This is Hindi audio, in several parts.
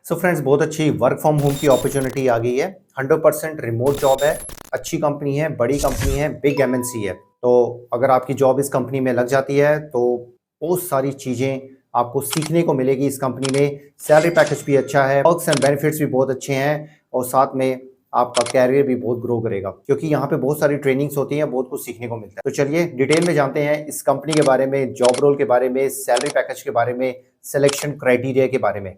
सो फ्रेंड्स, बहुत अच्छी वर्क फ्रॉम होम की अपॉर्चुनिटी आ गई है। 100% रिमोट जॉब है, अच्छी कंपनी है, बड़ी कंपनी है, बिग एमएनसी है। तो अगर आपकी जॉब इस कंपनी में लग जाती है तो बहुत सारी चीज़ें आपको सीखने को मिलेगी इस कंपनी में। सैलरी पैकेज भी अच्छा है, वर्क्स एंड बेनिफिट्स भी बहुत अच्छे हैं और साथ में आपका कैरियर भी बहुत ग्रो करेगा क्योंकि यहाँ पे बहुत सारी ट्रेनिंग्स होती हैं, बहुत कुछ सीखने को मिलता है। तो चलिए डिटेल में जानते हैं इस कंपनी के बारे में, जॉब रोल के बारे में, सैलरी पैकेज के बारे में, सिलेक्शन क्राइटेरिया के बारे में।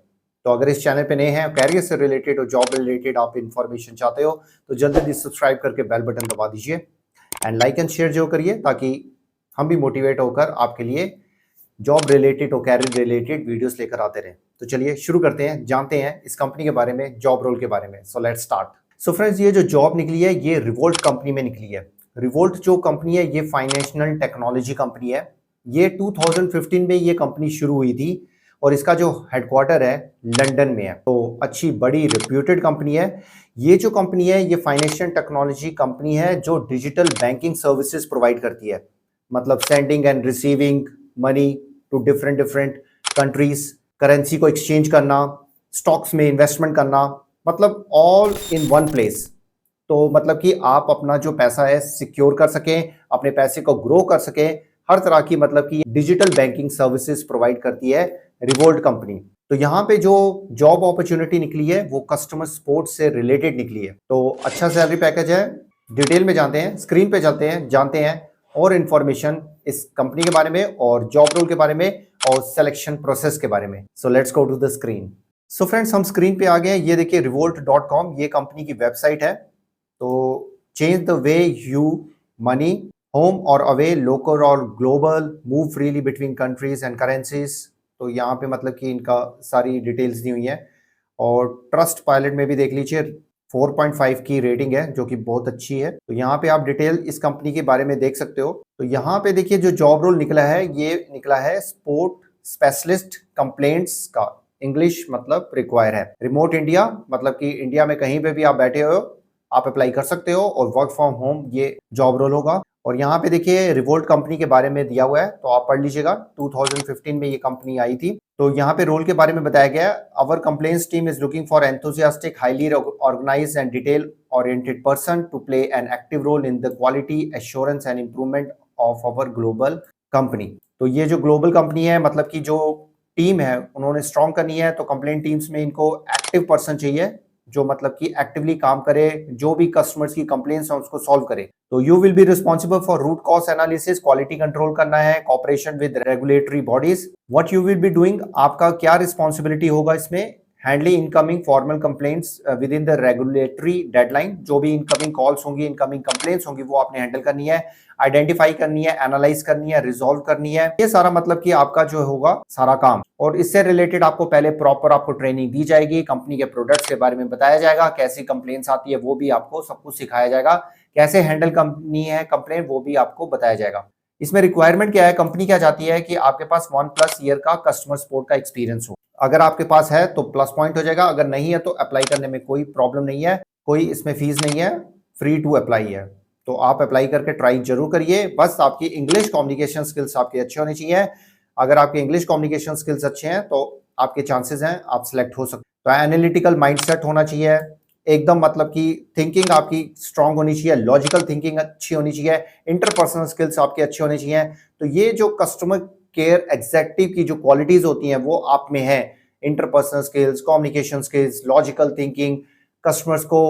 तो अगर इस चैनल पे नए हैं, कैरियर से रिलेटेड और जॉब रिलेटेड आप इन्फॉर्मेशन चाहते हो तो जल्दी सब्सक्राइब करके बेल बटन दबा दीजिए एंड लाइक एंड शेयर जो करिए ताकि हम भी मोटिवेट होकर आपके लिए जॉब रिलेटेड और कैरियर रिलेटेड वीडियोस लेकर आते रहें। तो चलिए शुरू करते हैं, जानते हैं इस कंपनी के बारे में, जॉब रोल के बारे में। So let's start. So friends, ये जो जॉब निकली है ये रिवोल्ट कंपनी में निकली है। रिवोल्ट जो कंपनी है ये फाइनेंशियल टेक्नोलॉजी कंपनी है। ये 2015 में ये कंपनी शुरू हुई थी और इसका जो हेडक्वार्टर है लंदन में है। तो अच्छी बड़ी रिप्यूटेड कंपनी है। ये जो कंपनी है ये फाइनेंशियल टेक्नोलॉजी कंपनी है जो डिजिटल बैंकिंग सर्विसेज प्रोवाइड करती है, मतलब sending and receiving money to different countries, currency को एक्सचेंज करना, स्टॉक्स में इन्वेस्टमेंट करना, मतलब ऑल इन वन प्लेस। तो मतलब कि आप अपना जो पैसा है सिक्योर कर सकें, अपने पैसे को ग्रो कर सकें, हर तरह की मतलब कि डिजिटल बैंकिंग सर्विसेज प्रोवाइड करती है रिवोल्ट कंपनी। तो यहाँ पे जो जॉब अपॉर्चुनिटी निकली है वो कस्टमर सपोर्ट से रिलेटेड निकली है। तो अच्छा सैलरी पैकेज है। डिटेल में जानते हैं, स्क्रीन पे चलते हैं, जानते हैं और इन्फॉर्मेशन इस कंपनी के बारे में और जॉब रोल के बारे में और सिलेक्शन प्रोसेस के बारे में। So let's go to the screen. So friends, हम स्क्रीन पे आ गए हैं। ये देखिए revolt.com, ये कंपनी की वेबसाइट है। तो change the way you money, home और अवे, लोकल और global, move freely between countries and currencies. तो यहाँ पे मतलब कि इनका सारी डिटेल्स दी हुई है और ट्रस्ट पायलट में भी देख लीजिए 4.5 की रेटिंग है जो कि बहुत अच्छी है। तो यहाँ पे आप डिटेल इस कंपनी के बारे में देख सकते हो। तो यहाँ पे देखिए जो जॉब रोल निकला है ये निकला है सपोर्ट स्पेशलिस्ट कंप्लेंट्स का। इंग्लिश मतलब रिक्वायर है। रिमोट इंडिया मतलब कि इंडिया में कहीं पे भी आप बैठे हो आप अप्लाई कर सकते हो और वर्क फ्रॉम होम ये जॉब रोल होगा। और यहाँ पे देखिए रिवोल्ट कंपनी के बारे में दिया हुआ है तो आप पढ़ लीजिएगा। 2015 में ये कंपनी आई थी। तो यहाँ पे रोल के बारे में बताया गया है, our complaints team is looking for enthusiastic, highly organised and detail oriented person to play an active role in the quality assurance and improvement of our global company. तो ये जो ग्लोबल कंपनी है मतलब कि जो टीम है उन्होंने स्ट्रॉन्ग करनी है। तो कंप्लेंट टीम्स में इनको एक्टिव पर्सन चाहिए जो मतलब कि एक्टिवली काम करे, जो भी कस्टमर्स की कंप्लेंट्स हैं उसको सॉल्व करे। तो you will be responsible for root cause analysis, quality control करना है, cooperation with regulatory bodies. What you will be doing, आपका क्या रिस्पॉन्सिबिलिटी होगा इसमें, handling incoming formal complaints within the regulatory deadline. जो भी इनकमिंग कॉल्स होंगी, इनकमिंग कंप्लेंट्स होंगी वो आपने हैंडल करनी है, आइडेंटिफाई करनी है, एनालाइज करनी है, रिजॉल्व करनी है। ये सारा मतलब कि आपका जो होगा सारा काम। और इससे रिलेटेड आपको पहले प्रॉपर आपको ट्रेनिंग दी जाएगी, कंपनी के प्रोडक्ट्स के बारे में बताया जाएगा, कैसी कंप्लेंट्स आती है वो भी आपको सब कुछ सिखाया जाएगा, कैसे हैंडल करनी है कंप्लेंट वो भी आपको बताया जाएगा। इसमें रिक्वायरमेंट क्या है, कंपनी क्या चाहती है कि आपके पास 1+ ईयर का कस्टमर सपोर्ट का एक्सपीरियंस हो। अगर आपके पास है तो प्लस पॉइंट हो जाएगा, अगर नहीं है तो अप्लाई करने में कोई प्रॉब्लम नहीं है, कोई इसमें फीस नहीं है, फ्री टू अप्लाई है। तो आप अप्लाई करके ट्राई जरूर करिए। बस आपकी इंग्लिश कम्युनिकेशन स्किल्स आपकी अच्छी होनी चाहिए। अगर आपके इंग्लिश कम्युनिकेशन स्किल्स अच्छे हैं तो आपके चांसेस हैं आप सिलेक्ट हो सकते हैं। तो एनालिटिकल माइंडसेट होना चाहिए एकदम, मतलब कि थिंकिंग आपकी स्ट्रांग होनी चाहिए, लॉजिकल थिंकिंग अच्छी होनी चाहिए, इंटरपर्सनल स्किल्स आपके अच्छे होने चाहिए। तो ये जो कस्टमर केयर एग्जेक्टिव की जो क्वालिटीज होती हैं वो आप में है, interpersonal skills, communication skills, logical thinking, customers को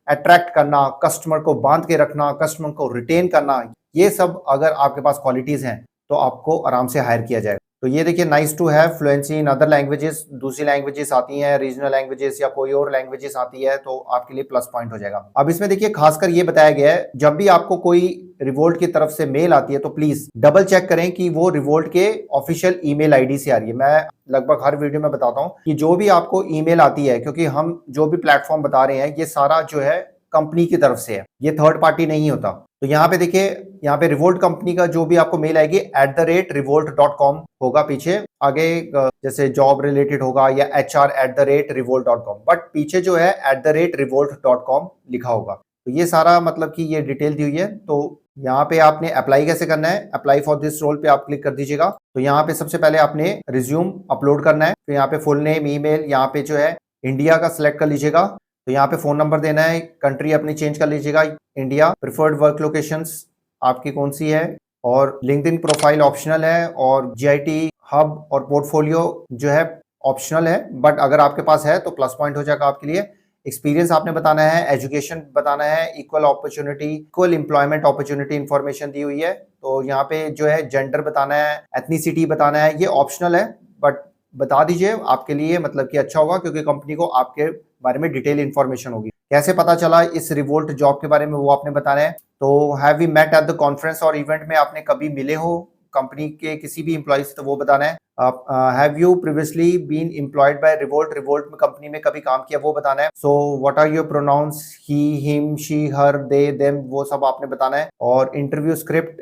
अट्रैक्ट करना, कस्टमर को बांध के रखना, कस्टमर को रिटेन करना, ये सब अगर आपके पास क्वालिटीज हैं तो आपको आराम से हायर किया जाएगा। तो ये देखिए nice to have fluency in other languages, दूसरी लैंग्वेजेस आती हैं, रीजनल लैंग्वेजेस या कोई और लैंग्वेजेस आती है तो आपके लिए प्लस पॉइंट हो जाएगा। अब इसमें देखिए खासकर ये बताया गया है जब भी आपको कोई रिवोल्ट की तरफ से मेल आती है तो प्लीज डबल चेक करें कि वो रिवोल्ट के ऑफिशियल ईमेल आईडी से आ रही है। मैं लगभग हर वीडियो में बताता हूँ कि जो भी आपको ईमेल आती है, क्योंकि हम जो भी प्लेटफॉर्म बता रहे हैं ये सारा जो है कंपनी की तरफ से है, ये थर्ड पार्टी नहीं होता। तो यहाँ पे देखिए, यहाँ पे रिवोल्ट कंपनी का जो भी आपको मेल आएगी @revolt.com होगा, पीछे आगे जैसे जॉब रिलेटेड होगा या HR@revolt.com, बट पीछे जो है @revolt.com लिखा होगा। तो ये सारा मतलब कि ये डिटेल दी हुई है। तो यहाँ पे आपने अप्लाई कैसे करना है, अप्लाई फॉर दिस रोल पे आप क्लिक कर दीजिएगा। तो यहाँ पे सबसे पहले आपने रिज्यूम अपलोड करना है। तो यहाँ पे फुल नेम, ईमेल, यहाँ पे जो है इंडिया का सिलेक्ट कर लीजिएगा। तो यहाँ पे फ़ोन नंबर देना है, कंट्री अपनी चेंज कर लीजिएगा इंडिया, प्रिफर्ड वर्क लोकेशंस आपकी कौन सी है, और लिंक्डइन प्रोफाइल ऑप्शनल है, और जीआईटी हब और पोर्टफोलियो जो है ऑप्शनल है, बट अगर आपके पास है तो प्लस पॉइंट हो जाएगा आपके लिए। एक्सपीरियंस आपने बताना है, एजुकेशन बताना है, equal opportunity, equal employment opportunity information दी हुई है। तो यहाँ पे जो है जेंडर बताना है, एथनिसिटी बताना है, ये ऑप्शनल है बट बता दीजिए आपके लिए मतलब कि अच्छा होगा, क्योंकि कंपनी को आपके बारे में डिटेल इन्फॉर्मेशन होगी। कैसे पता चला इस रिवोल्ट जॉब के बारे में, वो आपने बताना है। तो have we met at the conference or event में आपने कभी मिले हो कंपनी के किसी भी एम्प्लॉय से, तो वो बताना है। Have you previously been employed by Revolt, Revolt में कंपनी में कभी काम किया, वो बताना है। So what are your pronouns, he him she her they them, वो सब आपने बताना है। और interview script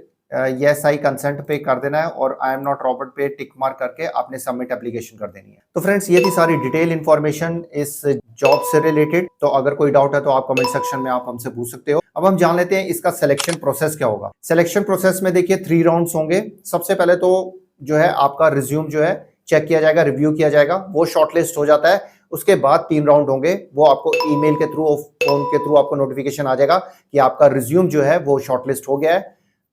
yes I consent पे कर देना है, और आई एम नॉट रॉबर्ट पे टिक मार्क करके आपने सबमिट एप्लीकेशन कर देनी है। तो फ्रेंड्स ये थी सारी डिटेल इन्फॉर्मेशन इस जॉब से रिलेटेड। तो अगर कोई डाउट है तो आप कमेंट सेक्शन में आप हमसे पूछ सकते हो। अब हम जान लेते हैं इसका सिलेक्शन प्रोसेस क्या होगा। सिलेक्शन प्रोसेस में देखिए 3 राउंड्स होंगे। सबसे पहले तो जो है आपका रिज्यूम जो है चेक किया जाएगा, रिव्यू किया जाएगा, वो शॉर्टलिस्ट हो जाता है। उसके बाद 3 राउंड होंगे, वो आपको ईमेल के थ्रू और फोन के थ्रू आपको नोटिफिकेशन आ जाएगा कि आपका रिज्यूम जो है वो शॉर्टलिस्ट हो गया है।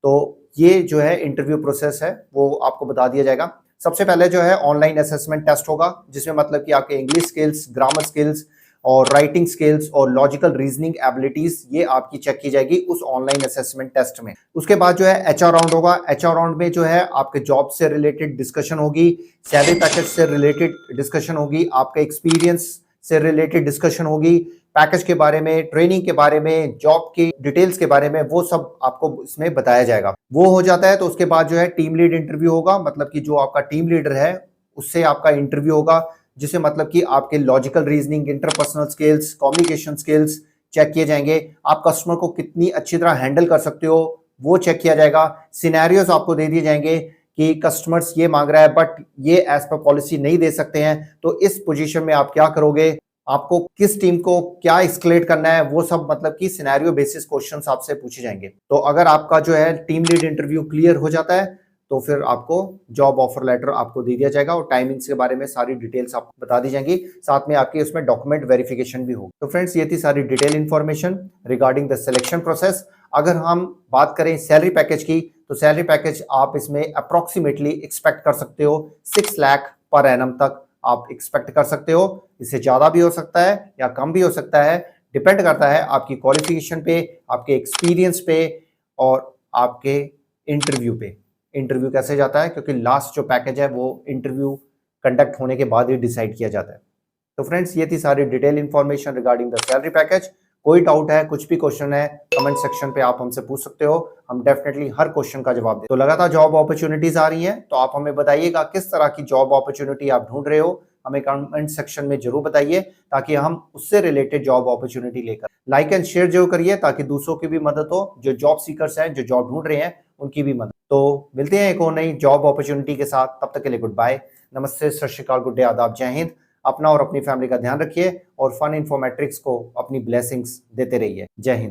तो ये जो है इंटरव्यू प्रोसेस है वो आपको बता दिया जाएगा। सबसे पहले जो है ऑनलाइन असेसमेंट टेस्ट होगा, जिसमें मतलब कि आपके इंग्लिश स्किल्स, ग्रामर स्किल्स और राइटिंग स्किल्स और लॉजिकल रीजनिंग एबिलिटीज ये आपकी चेक की जाएगी उस ऑनलाइन असेसमेंट टेस्ट में। उसके बाद जो है एचआर राउंड होगा। एचआर राउंड में जो है आपके जॉब से रिलेटेड डिस्कशन होगी, सैलरी पैकेज से रिलेटेड डिस्कशन होगी, आपके एक्सपीरियंस से रिलेटेड डिस्कशन होगी, पैकेज के बारे में, ट्रेनिंग के बारे में, जॉब की डिटेल्स के बारे में, वो सब आपको इसमें बताया जाएगा। वो हो जाता है तो उसके बाद जो है टीम लीड इंटरव्यू होगा, मतलब कि जो आपका टीम लीडर है उससे आपका इंटरव्यू होगा, जिसे मतलब कि आपके logical reasoning, interpersonal skills, communication skills check किए जाएंगे। आप कस्टमर को कितनी अच्छी तरह हैंडल कर सकते हो वो चेक किया जाएगा। सिनेरियोस आपको दे दिए जाएंगे कि कस्टमर्स ये मांग रहा है बट ये एज पर पॉलिसी नहीं दे सकते हैं, तो इस पोजीशन में आप क्या करोगे, आपको किस टीम को क्या एस्केलेट करना है, वो सब मतलब कि सिनेरियो बेसिस क्वेश्चंस आपसे पूछे जाएंगे। तो अगर आपका जो है टीम लीड इंटरव्यू क्लियर हो जाता है तो फिर आपको जॉब ऑफर लेटर आपको दे दिया जाएगा, और टाइमिंग्स के बारे में सारी डिटेल्स आपको बता दी जाएंगी। साथ में आपकी उसमें डॉक्यूमेंट वेरिफिकेशन भी होगी। तो फ्रेंड्स ये थी सारी detail information regarding the selection process. अगर हम बात करें सैलरी पैकेज की, तो सैलरी पैकेज आप इसमें अप्रोक्सीमेटली एक्सपेक्ट कर सकते हो 6 लाख पर एनम तक आप एक्सपेक्ट कर सकते हो। इससे ज्यादा भी हो सकता है या कम भी हो सकता है, डिपेंड करता है आपकी क्वालिफिकेशन पे, आपके एक्सपीरियंस पे और आपके इंटरव्यू पे। इंटरव्यू कैसे जाता है, क्योंकि लास्ट जो पैकेज है वो इंटरव्यू कंडक्ट होने के बाद ही डिसाइड किया जाता है। तो फ्रेंड्स ये थी सारी detail information regarding the salary package. कोई डाउट है, कुछ भी क्वेश्चन है, कमेंट सेक्शन पे आप हमसे पूछ सकते हो, हम डेफिनेटली हर क्वेश्चन का जवाब दें। तो लगातार जॉब अपॉर्चुनिटीज आ रही हैं, तो आप हमें बताइएगा किस तरह की जॉब अपॉर्चुनिटी आप ढूंढ रहे हो, हमें कमेंट सेक्शन में जरूर बताइए, ताकि हम उससे रिलेटेड जॉब अपॉर्चुनिटी लेकर लाइक एंड शेयर जरूर करिए, ताकि दूसरों की भी मदद हो, जो जॉब सीकर्स हैं, जो जॉब ढूंढ रहे हैं, उनकी भी मदद। तो मिलते हैं एक और नई जॉब अपॉर्चुनिटी के साथ, तब तक के लिए गुड बाय, नमस्ते, सत श्री अकाल, गुड डे, आदाब, जय हिंद। अपना और अपनी फैमिली का ध्यान रखिए और फन इन्फॉर्मेट्रिक्स को अपनी ब्लेसिंग्स देते रहिए। जय हिंद।